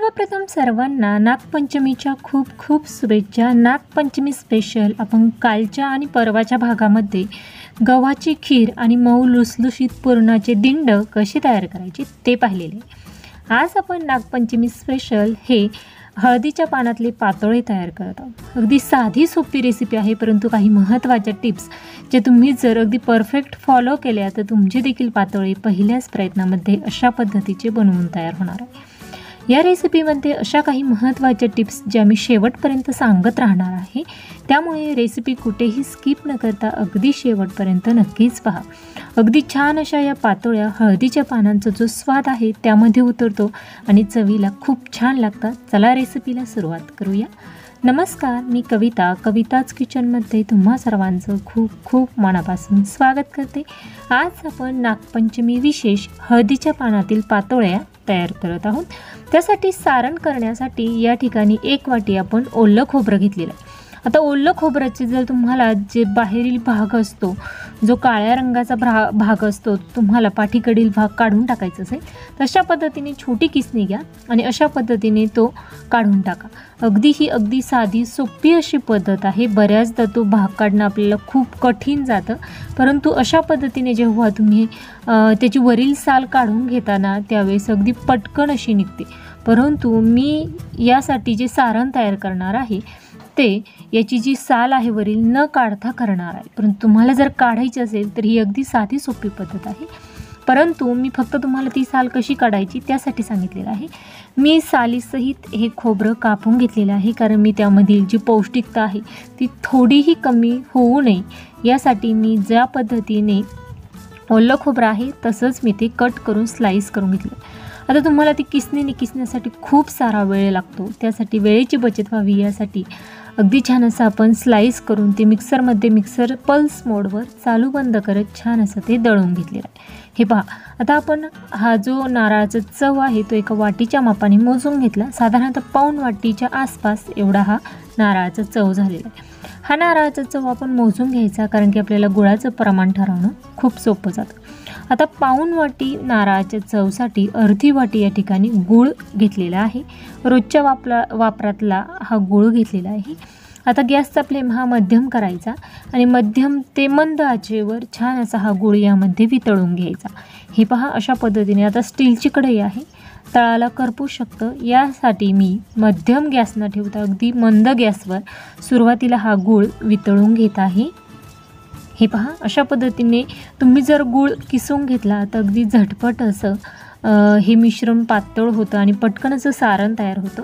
सर्वप्रथम सर्वांना नागपंचमीच्या खूप खूप शुभेच्छा। नागपंचमी स्पेशल आपण कालच्या आणि परवाच्या भागामध्ये गव्हाची खीर आणि मऊ लुसलुशीत पुरणाचे दिंड कसे तयार करायचे ते पाहिलेले। आज आपण नागपंचमी स्पेशल हे हळदीच्या पानातले पातोळे तयार करत आहोत। अगदी साधी सोपी रेसिपी आहे, परंतु काही महत्त्वाच्या टिप्स जे तुम्ही जर अगदी परफेक्ट फॉलो केल्या तर तुमचे देखील पातोळे पहिल्याच प्रयत्नामध्ये अशा पद्धतीचे बनवून तयार होणार आहे। या रेसिपीमध्ये अशा काही महत्त्वाच्या टिप्स ज्या मी शेवटपर्यंत सांगत राहणार आहे, त्यामुळे रेसिपी कुठेही स्किप न करता अगदी शेवटपर्यंत नक्कीच पहा। अगदी छान अशा या पातोळ्या हळदीच्या पानांचा जो स्वाद आहे त्यामध्ये उतरतो आणि चवीला खूप छान लागतात। चला रेसिपीला सुरुवात करूया। नमस्कार, मी कविता, कविताच किचनमध्ये तुम्हा सर्वांचं खूप खूप मनापासून स्वागत करते। आज आपण नागपंचमी विशेष हळदीच्या पानातील पातोळ्या तयार करत आहोत। त्यासाठी सारण करण्यासाठी या ठिकाणी 1 वाटी आपण ओलं खोबरं घेतलेलं आहे। आता ओलं खोबऱ्याचे जर तुम्हाला जे बाहेरील भाग असतो, जो काळ्या रंगाचा भाग असतो, तुम्हाला पाठीकडील भाग काढून टाकायचा असेल तर अशा पद्धतीने छोटी किसणी घ्या आणि अशा पद्धतीने तो काढून टाका। अगदी साधी सोपी अशी पद्धत आहे। बऱ्याचदा तो भाग काढणं आपल्याला खूप कठीण जातं, परंतु अशा पद्धतीने जेव्हा तुम्ही त्याची वरील साल काढून घेताना त्यावेळेस अगदी पटकन अशी निघते। परंतु मी यासाठी जे सारण तयार करणार आहे ते याची जी साल आहे वरील न काढता करणार आहे, परंतु तुम्हाला जर काढायची असेल तर ही अगदी साधी सोपी पद्धत आहे। परंतु मी फक्त तुम्हाला ती साल कशी काढायची त्यासाठी सांगितलेलं आहे। मी सालीसहित हे खोबरं कापून घेतलेलं आहे, कारण मी त्यामधील जी पौष्टिकता आहे ती थोडीही कमी होऊ नये यासाठी मी ज्या पद्धतीने ओलं खोबरं आहे तसंच मी ते कट करून स्लाईस करून घेतलं। आता तुम्हाला ती किसणीने किसण्यासाठी खूप सारा वेळ लागतो, त्यासाठी वेळेची बचत व्हावी यासाठी अगदी छान असं आपण स्लाईस करून ते मिक्सर पल्स मोडवर चालू बंद करत छान असं ते दळून घेतलेलं आहे। हे पहा, आता आपण हा जो नारळाचा चव आहे तो एका वाटीच्या मापाने मोजून घेतला। साधारणतः पाऊण वाटीच्या आसपास एवढा हा नारळाचा चव झालेला आहे। हा नारळाचा चव आपण मोजून घ्यायचा, कारण की आपल्याला गुळाचं प्रमाण ठरवणं खूप सोपं जातं। आता पाऊण वाटी नारळाच्या चवसाठी अर्धी वाटी या ठिकाणी गूळ घेतलेला आहे। रोजच्या वापरातला हा गूळ घेतलेला आहे। आता गॅसचा फ्लेम हा मध्यम करायचा आणि मध्यम ते मंद आचेवर छान असा हा गूळ यामध्ये वितळून घ्यायचा। हे पहा, अशा पद्धतीने आता स्टीलची कढई आहे, तळाला करपू शकतं यासाठी मी मध्यम गॅस न ठेवता अगदी मंद गॅसवर सुरुवातीला हा गूळ वितळून घेत आहे। हे पहा, अशा पद्धतीने तुम्ही जर गूळ किसून घेतला तर अगदी झटपट असं हे मिश्रण पातळ होतं आणि पटकन असं सारण तयार होतं।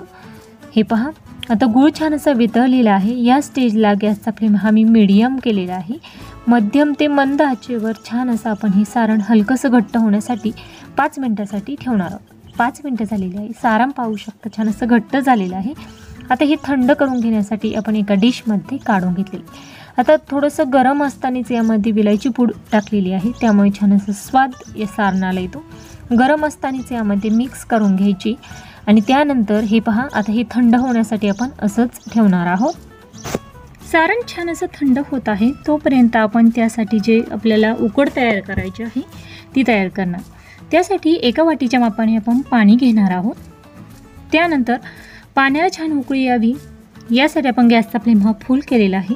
हे पहा, आता गूळ छान असा वितळलेला आहे। या स्टेजला गॅसचा फ्लेम हा मी मीडियम केलेला आहे। मध्यम ते मंद आचेवर छान असं आपण हे सारण हलकंसं घट्ट होण्यासाठी 5 मिनिटासाठी ठेवणार आहोत। 5 मिनिटं झालेली आहे, सारण पाहू शकता छान असं घट्ट झालेलं आहे। आता हे थंड करून घेण्यासाठी आपण एका डिशमध्ये काढून घेतले। आता थोडंसं गरम असतानाच यामध्ये विलायची पूड टाकलेली आहे, त्यामुळे छान असं स्वाद या सारणाला येतो। गरम असतानाच यामध्ये मिक्स करून घ्यायची आणि त्यानंतर हे पहा, आता हे थंड होण्यासाठी आपण असंच ठेवणार आहोत। सारण छान असं थंड होत आहे, तोपर्यंत आपण त्यासाठी जे आपल्याला उकड तयार करायची आहे ती तयार करणार। त्यासाठी एका वाटीच्या मापाने आपण पाणी घेणार आहोत। त्यानंतर पाण्याला छान उकळी यावी यासाठी आपण गॅसचा फ्लेम हा फुल केलेला आहे।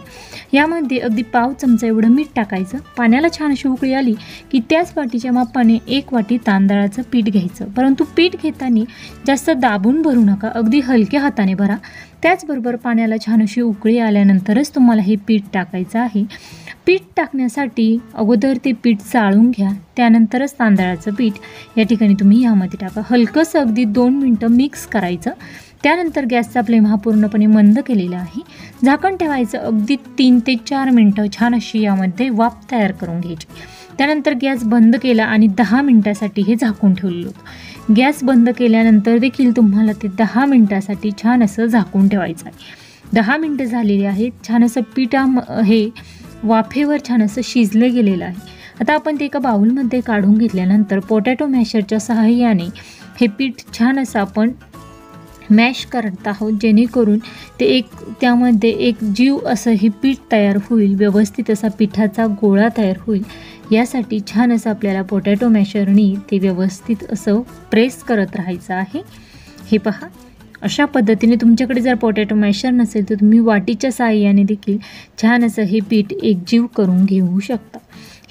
यामध्ये अगदी पाव चमचा एवढं मीठ टाकायचं। पाण्याला छान अशी उकळी आली की त्याच वाटीच्या मापाने 1 वाटी तांदळाचं पीठ घ्यायचं, परंतु पीठ घेताना जास्त दाबून भरू नका, अगदी हलक्या हाताने भरा। त्याचबरोबर पाण्याला छान अशी उकळी आल्यानंतरच तुम्हाला हे पीठ टाकायचं आहे। पीठ टाकण्यासाठी अगोदर ते पीठ चाळून घ्या, त्यानंतरच तांदळाचं पीठ या ठिकाणी तुम्ही यामध्ये टाका। हलकंसं अगदी 2 मिनटं मिक्स करायचं। त्यानंतर गॅसचा फ्लेम हा पूर्णपणे मंद केलेला आहे। झाकण ठेवायचं, अगदी 3 ते 4 मिनटं छान अशी यामध्ये वाफ तयार करून घ्यायची। त्यानंतर गॅस बंद केला आणि 10 मिनटासाठी हे झाकून ठेवलेलं होतं। गॅस बंद केल्यानंतर देखील तुम्हाला ते 10 मिनटासाठी छान असं झाकून ठेवायचं आहे। 10 मिनटं झालेली आहेत, छान असं पीठ हे वाफेवर छान असं शिजलं गेलेलं आहे। आता आपण ते एका बाउलमध्ये काढून घेतल्यानंतर पोटॅटो मॅशरच्या सहाय्याने हे पीठ छान असं आपण मॅश करत आहोत, जेणेकरून ते त्यामध्ये एक जीव असं हे पीठ तयार होईल, व्यवस्थित असा पिठाचा गोळा तयार होईल। यासाठी छान असं आपल्याला पोटॅटो मॅशरनी ते व्यवस्थित असं प्रेस करत राहायचं आहे। हे पहा, अशा पद्धतीने तुमच्याकडे जर पोटॅटो मॅशर नसेल तर तुम्ही वाटीच्या साहाय्याने देखील छान असं हे पीठ एकजीव करून घेऊ शकता।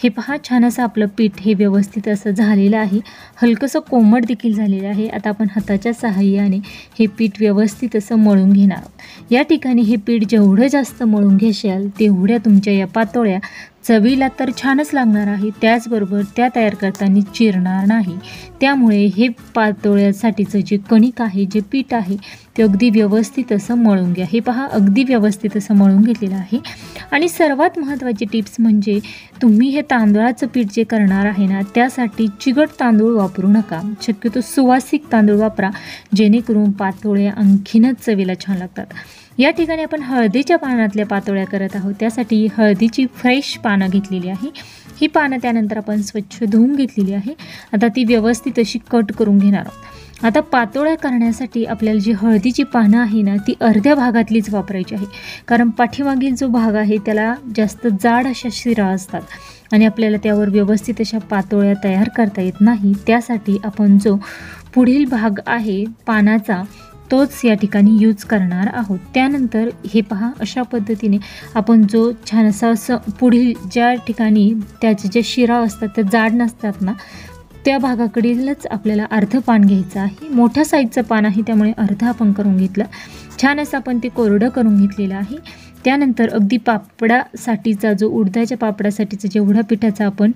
हे पहा, छान असं आपलं पीठ हे व्यवस्थित असं झालेलं आहे, हलकंसं कोमट देखील झालेलं आहे। आता आपण हाताच्या साहाय्याने हे पीठ व्यवस्थित असं मळून घेणार आहोत। या ठिकाणी हे पीठ जेवढं जास्त मळून घेशाल तेवढ्या तुमच्या या पातोळ्या चवीला तर छानच लागणार आहे, त्याचबरोबर त्या तयार करताना चिरणार नाही। त्यामुळे हे पातोळ्यासाठीचं जे कणिक आहे, जे पीठ आहे ते अगदी व्यवस्थित असं मळून घ्या। हे पहा, अगदी व्यवस्थित असं मळून घेतलेलं आहे। आणि सर्वात महत्त्वाची टिप्स म्हणजे तुम्ही हे तांदळाचं पीठ जे करणार आहे ना, त्यासाठी चिकट तांदूळ वापरू नका, शक्यतो सुवासिक तांदूळ वापरा, जेणेकरून पातोळ्या आणखीनच चवीला छान लागतात। या ठिकाणी आपण हळदीच्या पानातल्या पातोळ्या करत आहोत, त्यासाठी हळदीची फ्रेश पानं घेतलेली आहे। ही पानं त्यानंतर आपण स्वच्छ धुवून घेतलेली आहे। आता ती व्यवस्थित अशी कट करून घेणार आहोत। आता पातोळ्या करण्यासाठी आपल्याला जी हळदीची पानं आहे ना, ती अर्ध्या भागातलीच वापरायची आहे, कारण पाठीमागील जो भाग आहे त्याला जास्त जाड अशा शिरा असतात आणि आपल्याला त्यावर व्यवस्थित अशा पातोळ्या तयार करता येत नाही। त्यासाठी आपण जो पुढील भाग आहे पानाचा तोच या ठिकाणी यूज करणार आहोत। त्यानंतर हे पहा, अशा पद्धतीने आपण जो छान असं पुढील ज्या ठिकाणी त्याचे जे शिरा असतात ते जाड नसतात ना, त्या भागाकडीलच आपल्याला अर्ध पान घ्यायचं आहे। मोठ्या साईजचं पान आहे त्यामुळे अर्ध आपण करून घेतलं। छान असं आपण ते कोरडं करून घेतलेलं आहे। त्यानंतर अगदी पापडासाठीचा जो उडदाच्या पापडासाठीचा जेवढा पिठाचा आपण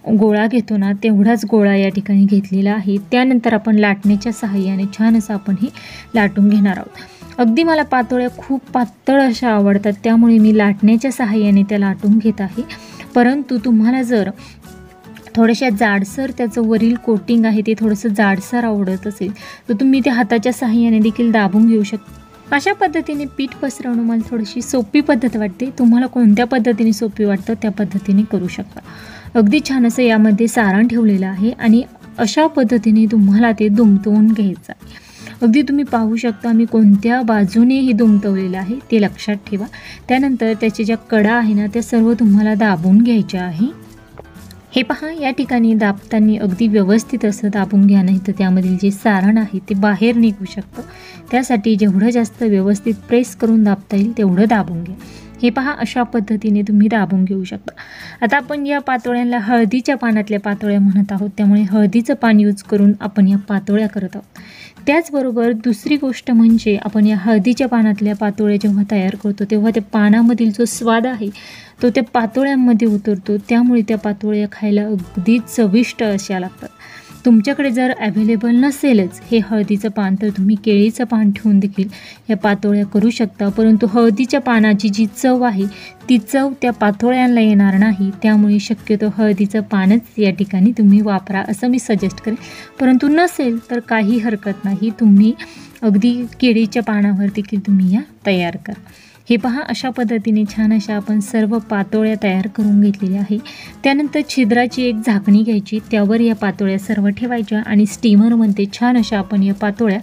गोळा घेतो ना, तेवढाच गोळा या ठिकाणी घेतलेला आहे। त्यानंतर आपण लाटण्याच्या सहाय्याने छान असं आपण हे लाटून घेणार आहोत। अगदी मला पातोळ्या खूप पातळ अशा आवडतात, त्यामुळे मी लाटण्याच्या सहाय्याने त्या लाटून घेत आहे। परंतु तुम्हाला जर थोड्याशा जाडसर त्याचं वरील कोटिंग आहे ते थोडंसं जाडसर आवडत असेल तर तुम्ही ते हाताच्या सहाय्याने देखील दाबून घेऊ शकता। अशा पद्धतीने पीठ पसरवणं मला थोडीशी सोपी पद्धत वाटते, तुम्हाला कोणत्या पद्धतीने सोपी वाटतं त्या पद्धतीने करू शकता। अगदी छान असं यामध्ये सारण ठेवलेलं आहे आणि अशा पद्धतीने तुम्हाला ते दुमटवून घ्यायचं आहे। अगदी तुम्ही पाहू शकता मी कोणत्या बाजूने हे दुमटवलेलं आहे ते लक्षात ठेवा। त्यानंतर त्याच्या ज्या कडा आहे ना, त्या सर्व तुम्हाला दाबून घ्यायच्या आहे। हे पहा, या ठिकाणी दाबताना अगदी व्यवस्थित असं दाबून घ्या, नाही तर त्यामधील जे सारण आहे ते बाहेर निघू शकतं। त्यासाठी जेवढं जास्त व्यवस्थित प्रेस करून दाबता येईल तेवढं दाबून घ्या। हे पहा, अशा पद्धतीने तुम्ही दाबून घेऊ शकता। आता आपण या पातोळ्यांना हळदीच्या पानातल्या पातोळ्या म्हणत आहोत, त्यामुळे हळदीचं पान यूज करून आपण या पातोळ्या करत आहोत। त्याचबरोबर दुसरी गोष्ट म्हणजे आपण या हळदीच्या पानातल्या पातोळ्या जेव्हा तयार करतो तेव्हा त्या पानामधील जो स्वाद आहे तो त्या पातोळ्यांमध्ये उतरतो, त्यामुळे त्या पातोळ्या खायला अगदी चविष्ट अशा लागतात। तुमच्याकडे जर अवेलेबल नसेलच हे हळदीचं पान तर तुम्ही केळीचं पान ठेवून देखील या पातोळ्या करू शकता, परंतु हळदीच्या पानाची जी चव आहे ती चव त्या पातोळ्यांना येणार नाही, त्यामुळे शक्यतो हळदीचं पानच या ठिकाणी तुम्ही वापरा असं मी सजेस्ट करेन। परंतु नसेल तर काही हरकत नाही, तुम्ही अगदी केळीच्या पानावर देखील तुम्ही या तयार करा। हे पहा, अशा पद्धतीने छान अशा आपण सर्व पातोळ्या तयार करून घेतलेल्या आहे। त्यानंतर छिद्राची एक झाकणी घ्यायची, त्यावर या पातोळ्या सर्व ठेवायच्या आणि स्टीमरमध्ये छान अशा आपण या पातोळ्या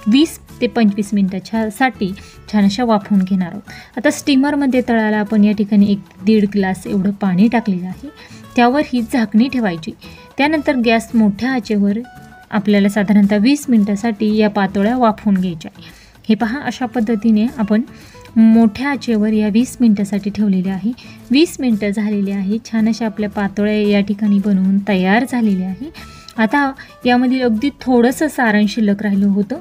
20 ते 25 मिनिटासाठी छान अशा वाफवून घेणार आहोत। आता स्टीमरमध्ये तळाला आपण या ठिकाणी 1-1.5 ग्लास एवढं पाणी टाकलेलं आहे, त्यावर ही झाकणी ठेवायची। त्यानंतर गॅस मोठ्या आचेवर आपल्याला साधारणतः 20 मिनिटासाठी या पातोळ्या वाफवून घ्यायच्या। हे पहा, अशा पद्धतीने आपण मोठ्या आचेवर या 20 मिनिटासाठी ठेवलेले आहे। 20 मिनिटं झालेली आहे, छान अशा आपल्या पातोळ्या या ठिकाणी बनवून तयार झालेल्या आहे। आता यामधील अगदी थोडंसं सारण शिल्लक राहिलं होतं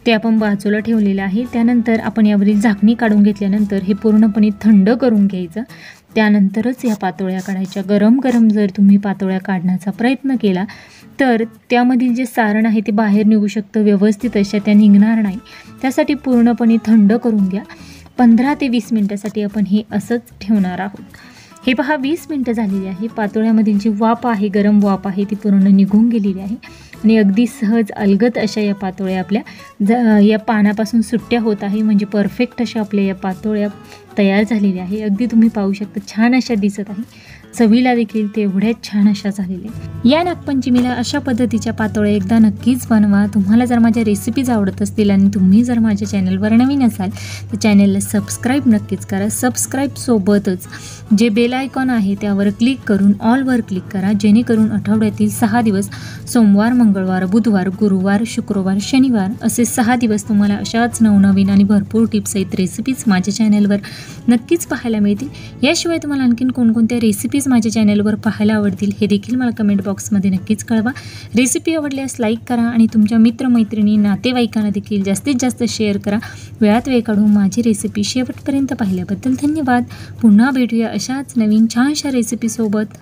ते आपण बाजूला ठेवलेलं आहे। त्यानंतर आपण यावरील झाकणी काढून घेतल्यानंतर हे पूर्णपणे थंड करून घ्यायचं, त्यानंतरच या पातोळ्या काढायच्या। गरम गरम जर तुम्ही पातोळ्या काढण्याचा प्रयत्न केला तर त्यामधील जे सारण आहे ते बाहेर निघू शकतं, व्यवस्थित अशा त्या निघणार नाही। त्यासाठी पूर्णपणे थंड करून घ्या। 15 ते 20 मिनिटासाठी आपण हे असंच ठेवणार आहोत। हे पहा, 20 मिनिटं झालेली आहे। पातोळ्यामधील जी वाफ आहे, गरम वाफ आहे, ती पूर्ण निघून गेलेली आहे आणि अगदी सहज अलगद अशा या पातोळ्या आपल्या या पानापासून सुट्ट्या होत आहे, म्हणजे परफेक्ट अशा आपल्या या पातोळ्या तयार झालेल्या आहे। अगदी तुम्ही पाहू शकता छान अशा दिसत आहे। चवीला देखील तेवढ्याच छान अशा झालेल्या. या नागपंचमीला अशा पद्धतीच्या पातोळ्या एकदा नक्कीच बनवा. तुम्हाला जर माझ्या रेसिपीज आवडत असतील आणि तुम्ही जर माझ्या चॅनलवर नवीन असाल तर चॅनलला सबस्क्राईब नक्कीच करा. सबस्क्राईब सोबतच जे बेल आयकॉन आहे त्यावर क्लिक करून ऑलवर क्लिक करा, जेणेकरून आठवड्यातील 6 दिवस सोमवार, मंगळवार, बुधवार, गुरुवार, शुक्रवार, शनिवार असे 6 दिवस तुम्हाला अशाच नवनवीन आणि भरपूर टिप्स सहित रेसिपीज माझ्या चॅनलवर नक्कीच पाहायला मिळतील. याशिवाय तुम्हाला आणखीन कोणकोणत्या रेसिपीज माझ्या चॅनलवर पाहायला आवडतील हे देखील मला कमेंट बॉक्समध्ये नक्कीच कळवा. रेसिपी आवडल्यास लाईक करा आणि तुमच्या मित्रमैत्रिणी, नातेवाईकांना देखील जास्तीत जास्त शेअर करा. वेळात वेळ काढून माझी रेसिपी शेवटपर्यंत पाहिल्याबद्दल धन्यवाद. पुन्हा भेटूया अशाच नवीन छानशा रेसिपीसोबत.